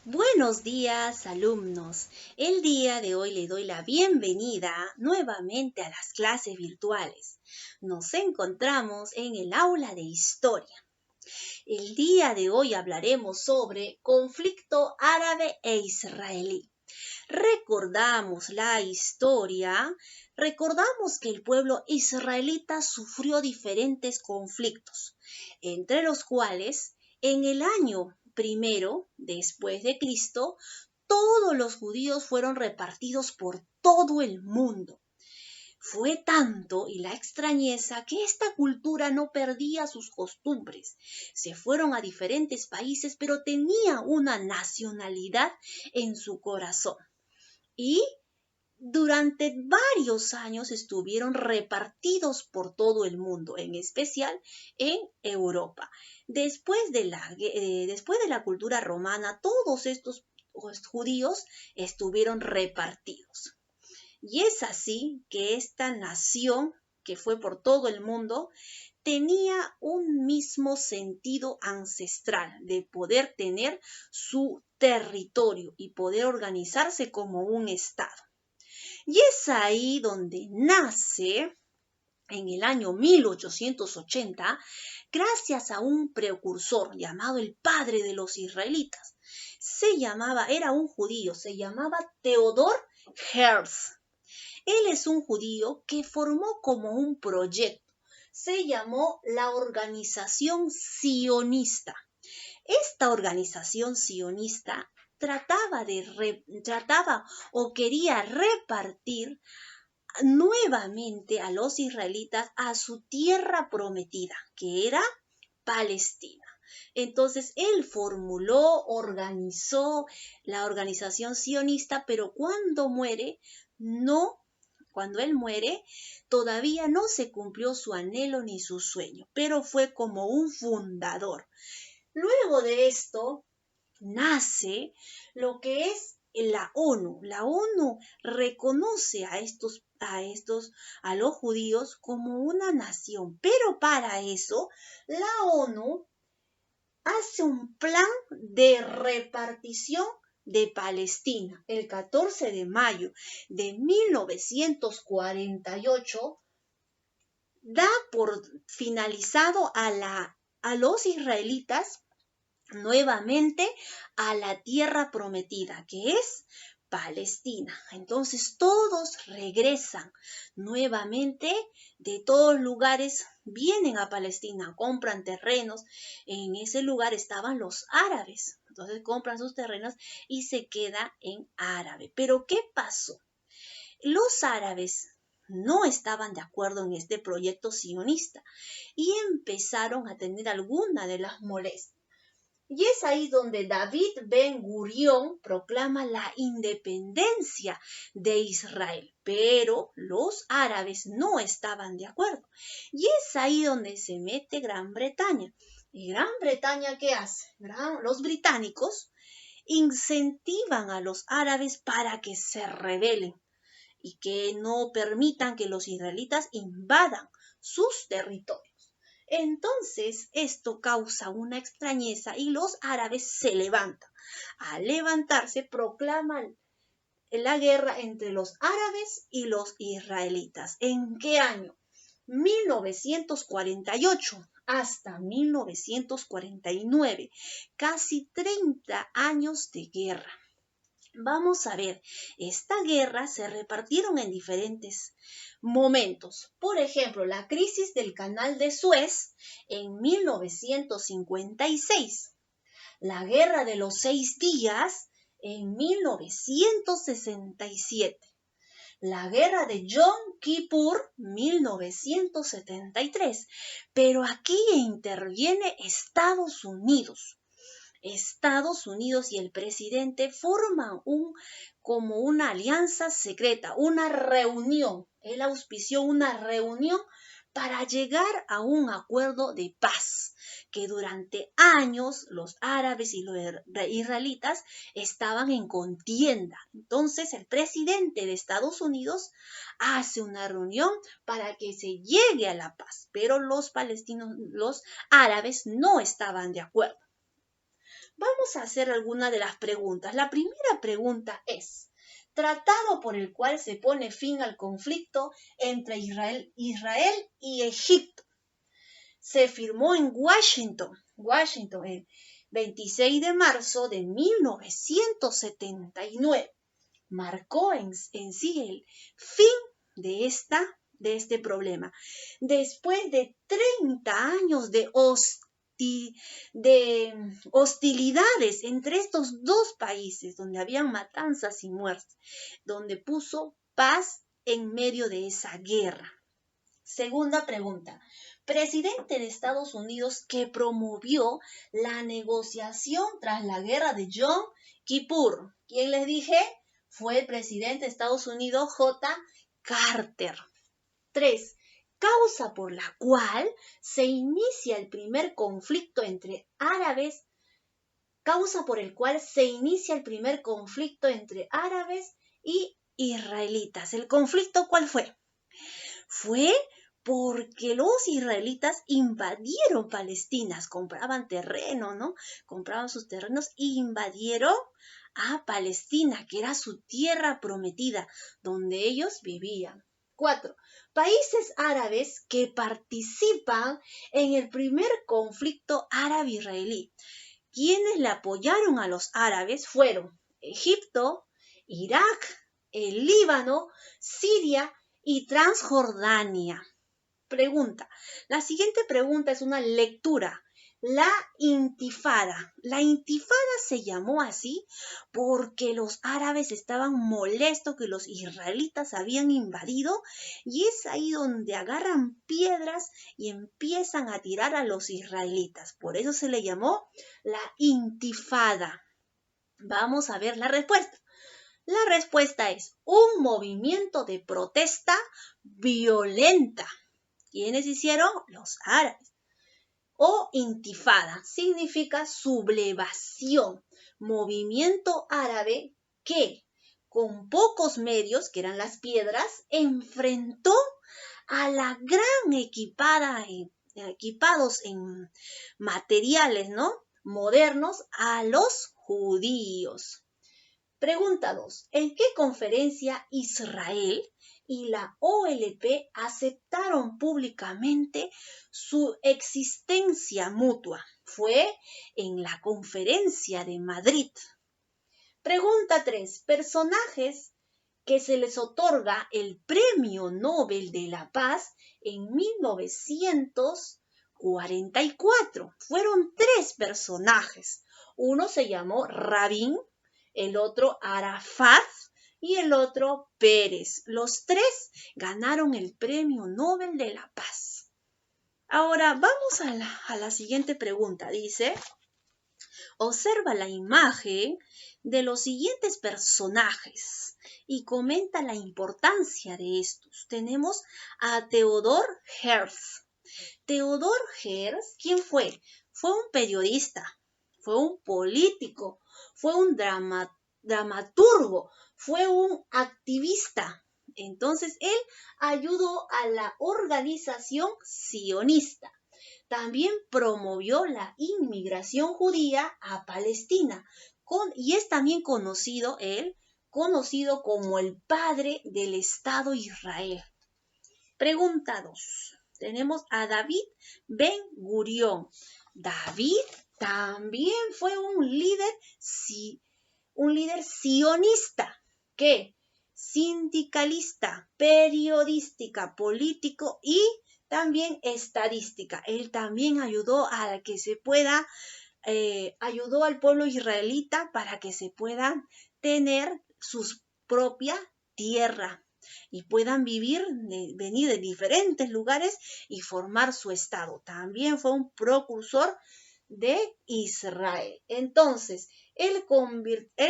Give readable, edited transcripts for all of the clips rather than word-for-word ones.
Buenos días, alumnos. El día de hoy le doy la bienvenida nuevamente a las clases virtuales. Nos encontramos en el aula de historia. El día de hoy hablaremos sobre conflicto árabe e israelí. Recordamos la historia, recordamos que el pueblo israelita sufrió diferentes conflictos, entre los cuales en el año primero después de Cristo, todos los judíos fueron repartidos por todo el mundo. Fue tanto y la extrañeza que esta cultura no perdía sus costumbres. Se fueron a diferentes países, pero tenía una nacionalidad en su corazón. Y durante varios años estuvieron repartidos por todo el mundo, en especial en Europa. Después de la cultura romana, todos estos judíos estuvieron repartidos. Y es así que esta nación, que fue por todo el mundo, tenía un mismo sentido ancestral de poder tener su territorio y poder organizarse como un estado. Y es ahí donde nace, en el año 1880, gracias a un precursor llamado el padre de los israelitas. Era un judío, se llamaba Theodor Herzl. Él es un judío que formó como un proyecto. Se llamó la Organización Sionista. Esta organización sionista trataba o quería repartir nuevamente a los israelitas a su tierra prometida, que era Palestina. Entonces él organizó la organización sionista, pero cuando él muere, todavía no se cumplió su anhelo ni su sueño, pero fue como un fundador. Luego de esto nace lo que es la ONU. La ONU reconoce a los judíos como una nación, pero para eso la ONU hace un plan de repartición de Palestina. El 14 de mayo de 1948 da por finalizado a los israelitas nuevamente a la tierra prometida, que es Palestina. Entonces todos regresan nuevamente de todos lugares, vienen a Palestina, compran terrenos. En ese lugar estaban los árabes. Entonces compran sus terrenos y se queda en árabe. Pero ¿qué pasó? Los árabes no estaban de acuerdo en este proyecto sionista y empezaron a tener alguna de las molestias. Y es ahí donde David Ben Gurión proclama la independencia de Israel, pero los árabes no estaban de acuerdo. Y es ahí donde se mete Gran Bretaña. ¿Y Gran Bretaña qué hace? Los británicos incentivan a los árabes para que se rebelen y que no permitan que los israelitas invadan sus territorios. Entonces esto causa una extrañeza y los árabes se levantan. Al levantarse proclaman la guerra entre los árabes y los israelitas. ¿En qué año? 1948 hasta 1949. Casi 30 años de guerra. Vamos a ver, esta guerra se repartieron en diferentes momentos. Por ejemplo, la crisis del Canal de Suez en 1956, la Guerra de los 6 días en 1967, la Guerra de Yom Kippur 1973, pero aquí interviene Estados Unidos. Estados Unidos y el presidente forman como una alianza secreta, una reunión. Él auspició una reunión para llegar a un acuerdo de paz, que durante años los árabes y los israelitas estaban en contienda. Entonces el presidente de Estados Unidos hace una reunión para que se llegue a la paz, pero los árabes no estaban de acuerdo. Vamos a hacer algunas de las preguntas. La primera pregunta es, tratado por el cual se pone fin al conflicto entre Israel y Egipto. Se firmó en Washington, el 26 de marzo de 1979. Marcó en sí el fin de este problema. Después de 30 años de hostilidades entre estos dos países, donde habían matanzas y muertes, donde puso paz en medio de esa guerra. Segunda pregunta. Presidente de Estados Unidos que promovió la negociación tras la guerra de Yom Kippur. ¿Quién les dije? Fue el presidente de Estados Unidos, J. Carter. 3. Causa por la cual se inicia el primer conflicto entre árabes. Causa por el cual se inicia el primer conflicto entre árabes y israelitas. ¿El conflicto cuál fue? Fue porque los israelitas invadieron Palestina, compraban terreno, ¿no? Compraban sus terrenos e invadieron a Palestina, que era su tierra prometida, donde ellos vivían. 4. Países árabes que participan en el primer conflicto árabe-israelí. Quienes le apoyaron a los árabes fueron Egipto, Irak, el Líbano, Siria y Transjordania. Pregunta. La siguiente pregunta es una lectura. La Intifada. La Intifada se llamó así porque los árabes estaban molestos que los israelitas habían invadido y es ahí donde agarran piedras y empiezan a tirar a los israelitas. Por eso se le llamó la Intifada. Vamos a ver la respuesta. La respuesta es un movimiento de protesta violenta. ¿Quiénes hicieron? Los árabes. O intifada significa sublevación, movimiento árabe que con pocos medios, que eran las piedras, enfrentó a la gran equipados en materiales, ¿no? Modernos, a los judíos. Pregunta 2. ¿En qué conferencia Israel y la OLP aceptaron públicamente su existencia mutua? Fue en la Conferencia de Madrid. Pregunta 3. Personajes que se les otorga el Premio Nobel de la Paz en 1944. Fueron 3 personajes. Uno se llamó Rabin, el otro Arafat y el otro Pérez. Los 3 ganaron el Premio Nobel de la Paz. Ahora vamos a la siguiente pregunta. Dice, observa la imagen de los siguientes personajes y comenta la importancia de estos. Tenemos a Theodor Herzl. Theodor Herzl, ¿quién fue? Fue un periodista, fue un político, fue un dramaturgo, fue un activista. Entonces, él ayudó a la organización sionista. También promovió la inmigración judía a Palestina y es también conocido como el padre del Estado Israel. Pregunta 2. Tenemos a David Ben Gurión. David también fue un líder sionista, que sindicalista, periodística, político y también estadística. Él también ayudó a que se pueda, ayudó al pueblo israelita para que se puedan tener su propia tierra y puedan venir de diferentes lugares y formar su estado. También fue un precursor de Israel. Entonces, él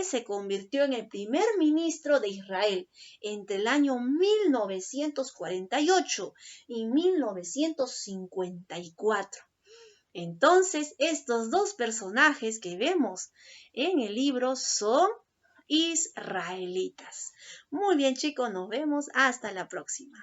se convirtió en el primer ministro de Israel entre el año 1948 y 1954. Entonces, estos 2 personajes que vemos en el libro son israelitas. Muy bien, chicos, nos vemos hasta la próxima.